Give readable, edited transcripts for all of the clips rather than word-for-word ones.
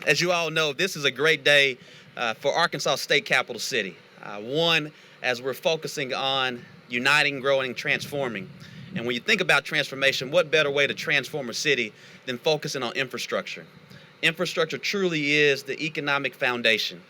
As you all know, this is a great day for Arkansas State Capital City. One, as we're focusing on uniting, growing, and transforming. And when you think about transformation, what better way to transform a city than focusing on infrastructure? Infrastructure truly is the economic foundation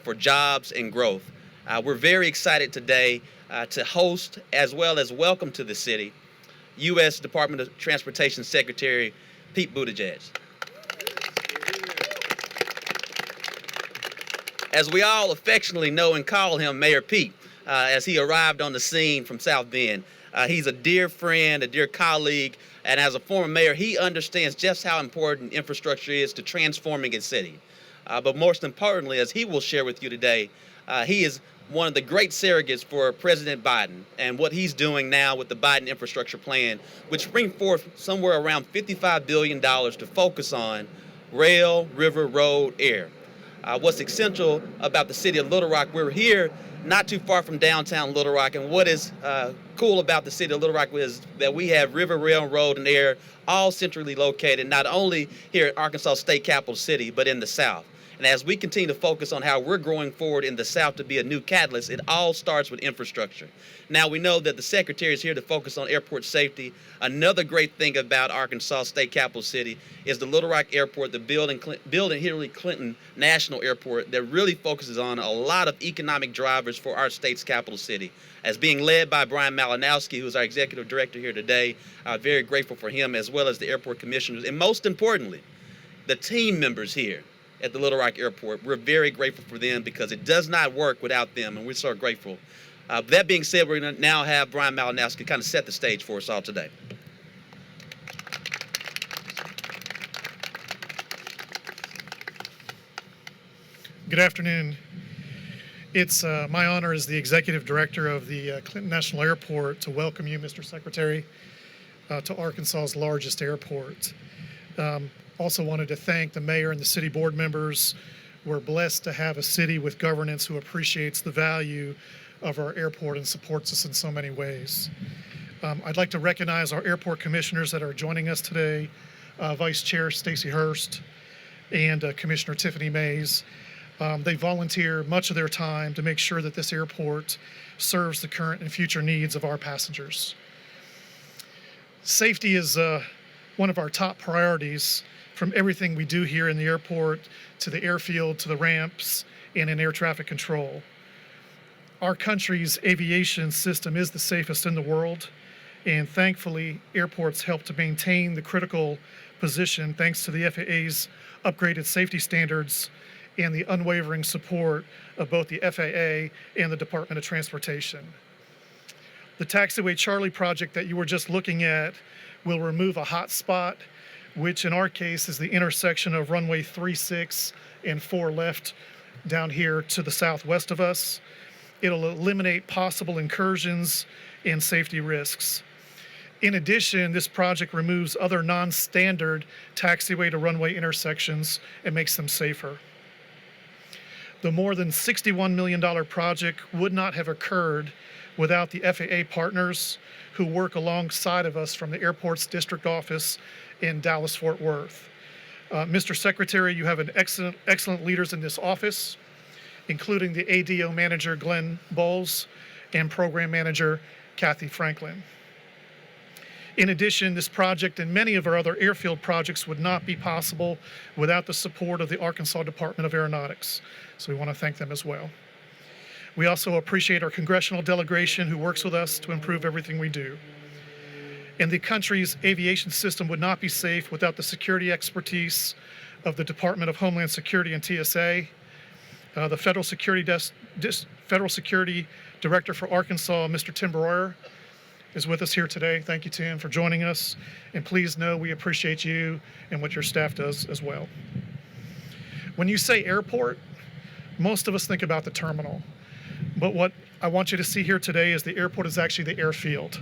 for jobs and growth. We're very excited today to host as well as welcome to the city U.S. Department of Transportation Secretary Pete Buttigieg. As we all affectionately know and call him Mayor Pete, as he arrived on the scene from South Bend. He's a dear friend, a dear colleague, and as a former mayor, he understands just how important infrastructure is to transforming a city. But most importantly, as he will share with you today, he is one of the great surrogates for President Biden and what he's doing now with the Biden infrastructure plan, which brings forth somewhere around $55 billion to focus on rail, river, road, air. What's essential about the city of Little Rock, we're here not too far from downtown Little Rock, and what is cool about the city of Little Rock is that we have river, rail, road, and air all centrally located, not only here at Arkansas State Capital City, but in the South. And as we continue to focus on how we're growing forward in the South to be a new catalyst, it all starts with infrastructure. Now, we know that the Secretary is here to focus on airport safety. Another great thing about Arkansas State Capital City is the Little Rock Airport, the Bill and Hillary Clinton National Airport that really focuses on a lot of economic drivers for our state's capital city. As being led by Brian Malinowski, who's our executive director here today, very grateful for him, as well as the airport commissioners, and most importantly, the team members here at the Little Rock Airport. We're very grateful for them because it does not work without them, and we're so grateful. That being said, we're going to now have Brian Malinowski kind of set the stage for us all today. Good afternoon. It's my honor as the Executive Director of the Clinton National Airport to welcome you, Mr. Secretary, to Arkansas's largest airport. Also wanted to thank the mayor and the city board members. We're blessed to have a city with governance who appreciates the value of our airport and supports us in so many ways. I'd like to recognize our airport commissioners that are joining us today, Vice Chair Stacy Hurst and Commissioner Tiffany Mays. They volunteer much of their time to make sure that this airport serves the current and future needs of our passengers. Safety is one of our top priorities, from everything we do here in the airport to the airfield to the ramps and in air traffic control. Our country's aviation system is the safest in the world, and thankfully airports help to maintain the critical position thanks to the FAA's upgraded safety standards and the unwavering support of both the FAA and the Department of Transportation. The Taxiway Charlie project that you were just looking at will remove a hot spot, which in our case is the intersection of runway 36 and 4 left down here to the southwest of us. It'll eliminate possible incursions and safety risks. In addition, this project removes other non-standard taxiway to runway intersections and makes them safer. The more than $61 million project would not have occurred without the FAA partners who work alongside of us from the airport's district office in Dallas-Fort Worth. Mr. Secretary, you have an excellent leaders in this office, including the ADO manager, Glenn Bowles, and program manager, Kathy Franklin. In addition, this project and many of our other airfield projects would not be possible without the support of the Arkansas Department of Aeronautics. So we want to thank them as well. We also appreciate our congressional delegation who works with us to improve everything we do. And the country's aviation system would not be safe without the security expertise of the Department of Homeland Security and TSA. The Federal Security Director for Arkansas, Mr. Tim Broyer, is with us here today. Thank you, Tim, for joining us. And please know we appreciate you and what your staff does as well. When you say airport, most of us think about the terminal. But what I want you to see here today is the airport is actually the airfield.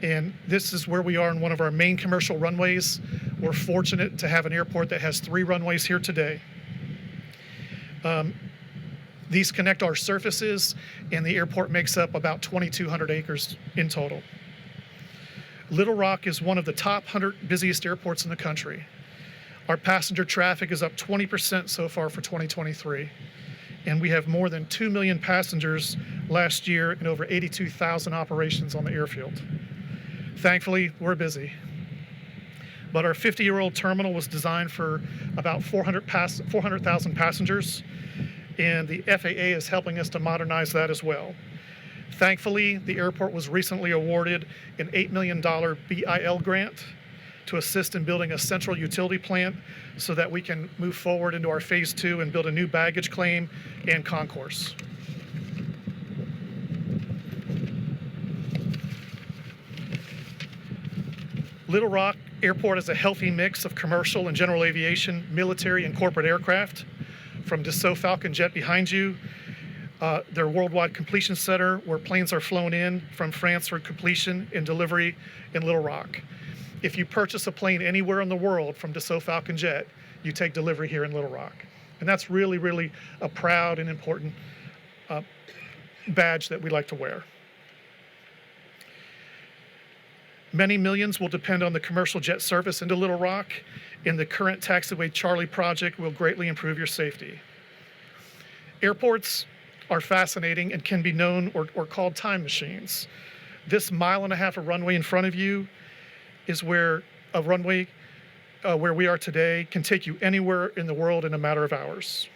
And this is where we are in one of our main commercial runways. We're fortunate to have an airport that has 3 runways here today. These connect our surfaces, and the airport makes up about 2,200 acres in total. Little Rock is one of the top 100 busiest airports in the country. Our passenger traffic is up 20% so far for 2023. And we have more than 2 million passengers last year and over 82,000 operations on the airfield. Thankfully, we're busy. But our 50-year-old terminal was designed for about 400,000 passengers, and the FAA is helping us to modernize that as well. Thankfully, the airport was recently awarded an $8 million BIL grant to assist in building a central utility plant so that we can move forward into our phase 2 and build a new baggage claim and concourse. Little Rock Airport is a healthy mix of commercial and general aviation, military and corporate aircraft. From Dassault Falcon Jet behind you, their worldwide completion center where planes are flown in from France for completion and delivery in Little Rock. If you purchase a plane anywhere in the world from Dassault Falcon Jet, you take delivery here in Little Rock. And that's really, really a proud and important badge that we like to wear. Many millions will depend on the commercial jet service into Little Rock, and the current taxiway Charlie project will greatly improve your safety. Airports are fascinating and can be known or called time machines. This 1.5 miles of runway in front of you is where a runway where we are today can take you anywhere in the world in a matter of hours.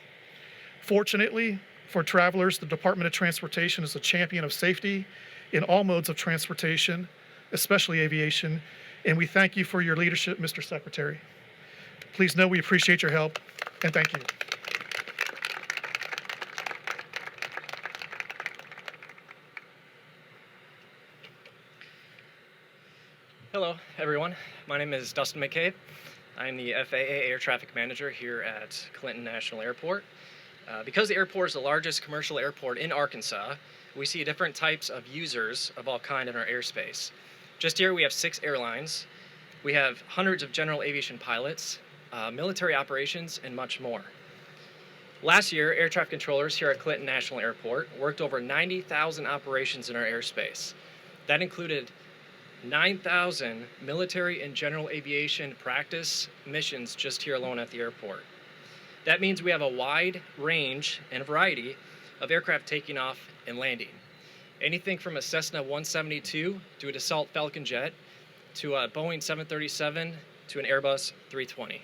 Fortunately for travelers, the Department of Transportation is a champion of safety in all modes of transportation, especially aviation, and we thank you for your leadership, Mr. Secretary. Please know we appreciate your help, and thank you. Hello, everyone. My name is Dustin McCabe. I'm the FAA Air Traffic Manager here at Clinton National Airport. Because the airport is the largest commercial airport in Arkansas, we see different types of users of all kind in our airspace. Just here we have 6 airlines. We have hundreds of general aviation pilots, military operations, and much more. Last year, air traffic controllers here at Clinton National Airport worked over 90,000 operations in our airspace. That included 9,000 military and general aviation practice missions just here alone at the airport. That means we have a wide range and a variety of aircraft taking off and landing. Anything from a Cessna 172 to a Dassault Falcon Jet to a Boeing 737 to an Airbus 320.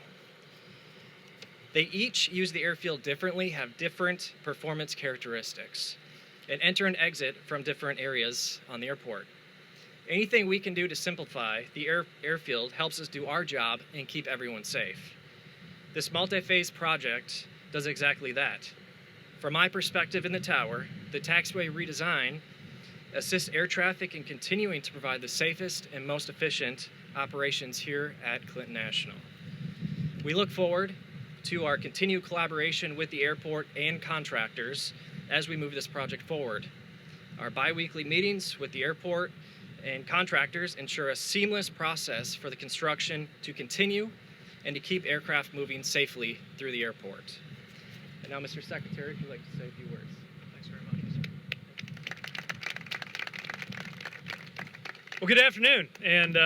They each use the airfield differently, have different performance characteristics, and enter and exit from different areas on the airport. Anything we can do to simplify the airfield helps us do our job and keep everyone safe. This multi-phase project does exactly that. From my perspective in the tower, the taxiway redesign assists air traffic in continuing to provide the safest and most efficient operations here at Clinton National. We look forward to our continued collaboration with the airport and contractors as we move this project forward. Our bi-weekly meetings with the airport and contractors ensure a seamless process for the construction to continue and to keep aircraft moving safely through the airport. And now, Mr. Secretary, if you'd like to say a few words. Thanks very much. Well, good afternoon, and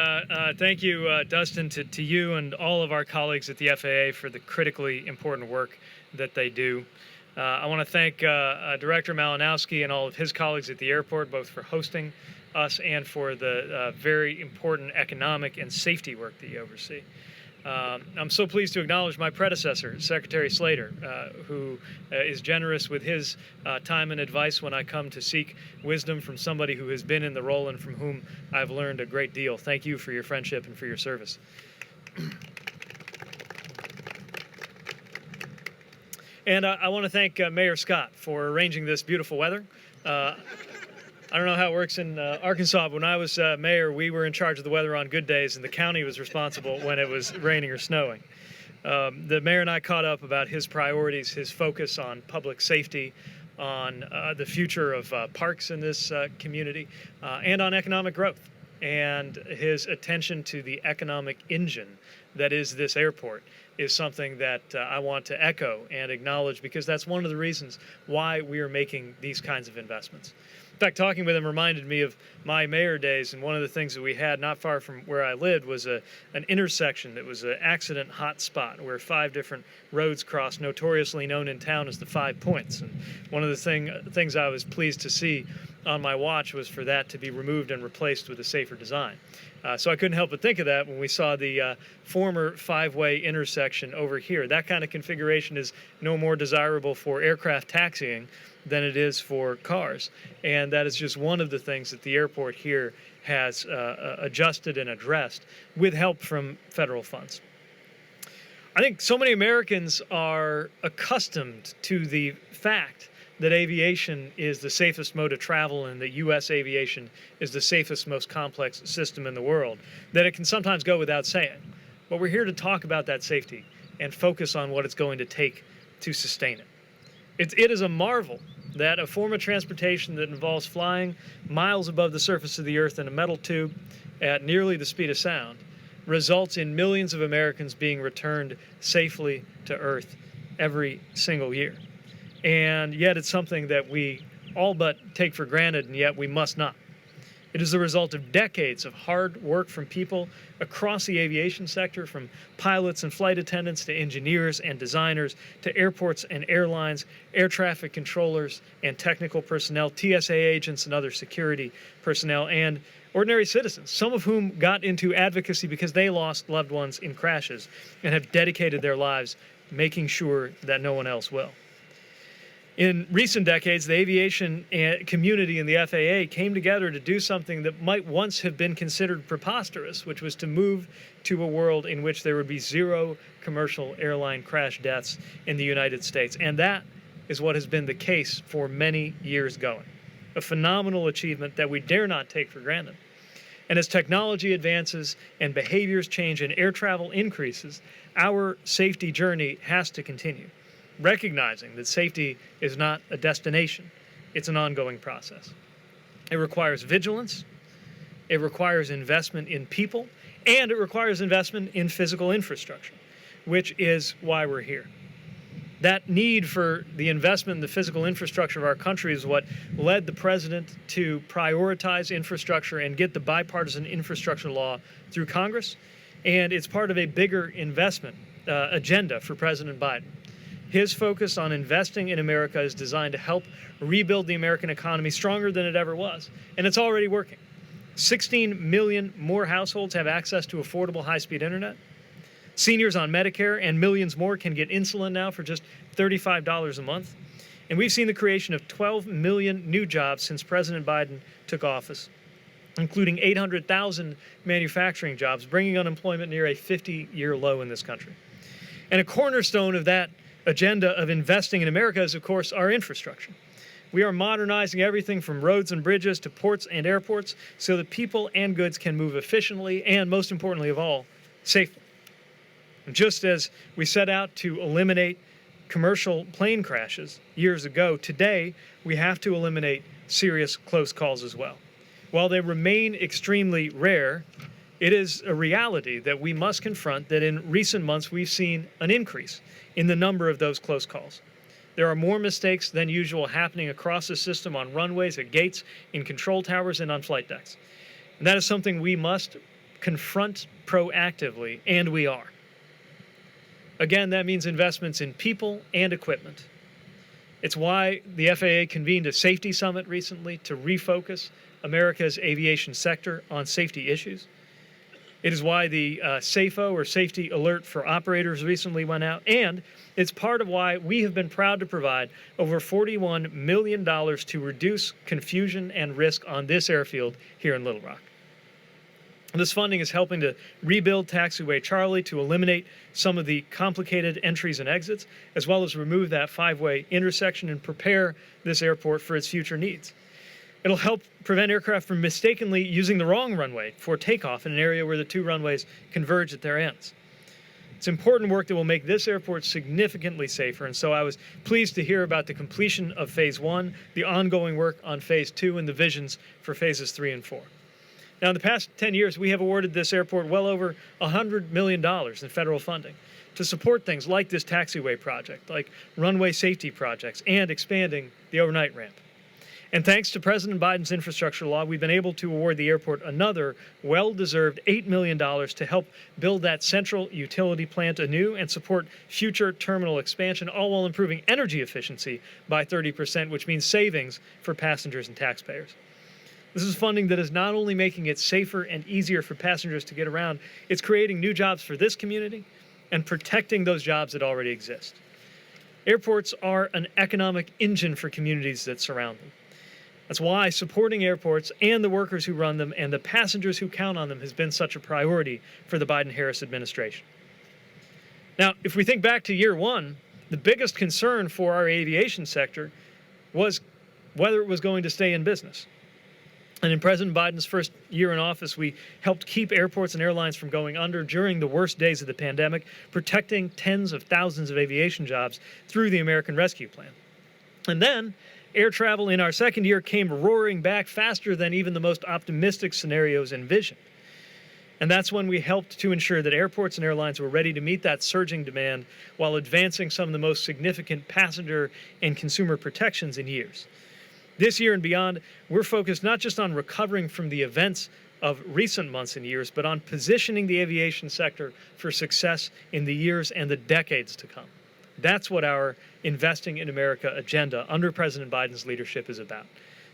thank you, Dustin, to you and all of our colleagues at the FAA for the critically important work that they do. I want to thank Director Malinowski and all of his colleagues at the airport, both for hosting us and for the very important economic and safety work that you oversee. I'm so pleased to acknowledge my predecessor, Secretary Slater, who is generous with his time and advice when I come to seek wisdom from somebody who has been in the role and from whom I've learned a great deal. Thank you for your friendship and for your service. And I want to thank Mayor Scott for arranging this beautiful weather. I don't know how it works in Arkansas, but when I was mayor, we were in charge of the weather on good days, and the county was responsible when it was raining or snowing. The mayor and I caught up about his priorities, his focus on public safety, on the future of parks in this community, and on economic growth, and his attention to the economic engine that is this airport is something that I want to echo and acknowledge, because that's one of the reasons why we are making these kinds of investments. In fact, talking with him reminded me of my mayor days, and one of the things that we had not far from where I lived was an intersection that was an accident hot spot where 5 different roads crossed, notoriously known in town as the 5 Points. And one of the things I was pleased to see on my watch was for that to be removed and replaced with a safer design. So I couldn't help but think of that when we saw the former 5-way intersection over here. That kind of configuration is no more desirable for aircraft taxiing than it is for cars. And that is just one of the things that the airport here has adjusted and addressed with help from federal funds. I think so many Americans are accustomed to the fact that aviation is the safest mode of travel and that U.S. aviation is the safest, most complex system in the world, that it can sometimes go without saying. But we're here to talk about that safety and focus on what it's going to take to sustain it. It is a marvel that a form of transportation that involves flying miles above the surface of the earth in a metal tube at nearly the speed of sound results in millions of Americans being returned safely to Earth every single year. And yet it's something that we all but take for granted, and yet we must not. It is the result of decades of hard work from people across the aviation sector, from pilots and flight attendants to engineers and designers to airports and airlines, air traffic controllers and technical personnel, TSA agents and other security personnel, and ordinary citizens, some of whom got into advocacy because they lost loved ones in crashes and have dedicated their lives making sure that no one else will. In recent decades, the aviation community and the FAA came together to do something that might once have been considered preposterous, which was to move to a world in which there would be 0 commercial airline crash deaths in the United States. And that is what has been the case for many years going. A phenomenal achievement that we dare not take for granted. And as technology advances and behaviors change and air travel increases, our safety journey has to continue, recognizing that safety is not a destination, it's an ongoing process. It requires vigilance, it requires investment in people, and it requires investment in physical infrastructure, which is why we're here. That need for the investment in the physical infrastructure of our country is what led the president to prioritize infrastructure and get the bipartisan infrastructure law through Congress, and it's part of a bigger investment agenda for President Biden. His focus on investing in America is designed to help rebuild the American economy stronger than it ever was, and it's already working. 16 million more households have access to affordable high-speed internet. Seniors on Medicare and millions more can get insulin now for just $35 a month. And we've seen the creation of 12 million new jobs since President Biden took office, including 800,000 manufacturing jobs, bringing unemployment near a 50-year low in this country. And a cornerstone of that agenda of investing in America is, of course, our infrastructure. We are modernizing everything from roads and bridges to ports and airports so that people and goods can move efficiently and, most importantly of all, safely. And just as we set out to eliminate commercial plane crashes years ago, today we have to eliminate serious close calls as well. While they remain extremely rare, it is a reality that we must confront that in recent months we've seen an increase in the number of those close calls. There are more mistakes than usual happening across the system on runways, at gates, in control towers, and on flight decks. And that is something we must confront proactively, and we are. Again, that means investments in people and equipment. It's why the FAA convened a safety summit recently to refocus America's aviation sector on safety issues. It is why the SAFO, or Safety Alert for Operators, recently went out, and it's part of why we have been proud to provide over $41 million to reduce confusion and risk on this airfield here in Little Rock. This funding is helping to rebuild Taxiway Charlie to eliminate some of the complicated entries and exits, as well as remove that 5-way intersection and prepare this airport for its future needs. It'll help prevent aircraft from mistakenly using the wrong runway for takeoff in an area where the 2 runways converge at their ends. It's important work that will make this airport significantly safer, and so I was pleased to hear about the completion of Phase 1, the ongoing work on Phase 2, and the visions for Phases 3 and 4. Now, in the past 10 years, we have awarded this airport well over $100 million in federal funding to support things like this taxiway project, like runway safety projects, and expanding the overnight ramp. And thanks to President Biden's infrastructure law, we've been able to award the airport another well-deserved $8 million to help build that central utility plant anew and support future terminal expansion, all while improving energy efficiency by 30%, which means savings for passengers and taxpayers. This is funding that is not only making it safer and easier for passengers to get around, it's creating new jobs for this community and protecting those jobs that already exist. Airports are an economic engine for communities that surround them. That's why supporting airports and the workers who run them and the passengers who count on them has been such a priority for the Biden-Harris administration. Now, if we think back to year one, the biggest concern for our aviation sector was whether it was going to stay in business. And in President Biden's first year in office, we helped keep airports and airlines from going under during the worst days of the pandemic, protecting tens of thousands of aviation jobs through the American Rescue Plan. And then air travel in our second year came roaring back faster than even the most optimistic scenarios envisioned. And that's when we helped to ensure that airports and airlines were ready to meet that surging demand while advancing some of the most significant passenger and consumer protections in years. This year and beyond, we're focused not just on recovering from the events of recent months and years, but on positioning the aviation sector for success in the years and the decades to come. That's what our Investing in America agenda under President Biden's leadership is about.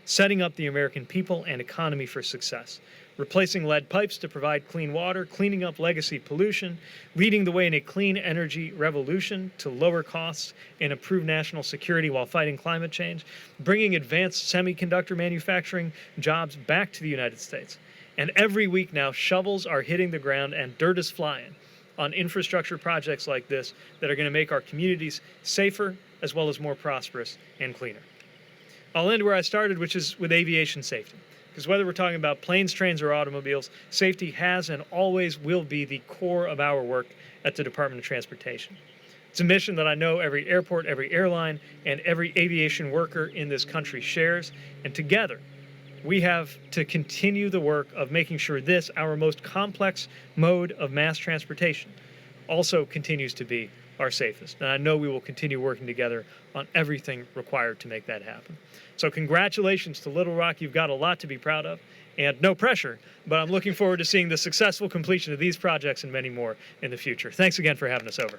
Setting up the American people and economy for success. Replacing lead pipes to provide clean water, cleaning up legacy pollution, leading the way in a clean energy revolution to lower costs and improve national security while fighting climate change, bringing advanced semiconductor manufacturing jobs back to the United States. And every week now, shovels are hitting the ground and dirt is flying on infrastructure projects like this that are going to make our communities safer as well as more prosperous and cleaner. I'll end where I started, which is with aviation safety. Because whether we're talking about planes, trains, or automobiles, safety has and always will be the core of our work at the Department of Transportation. It's a mission that I know every airport, every airline, and every aviation worker in this country shares. And together, we have to continue the work of making sure this, our most complex mode of mass transportation, also continues to be our safest. And I know we will continue working together on everything required to make that happen. So congratulations to Little Rock. You've got a lot to be proud of, and no pressure, but I'm looking forward to seeing the successful completion of these projects and many more in the future. Thanks again for having us over.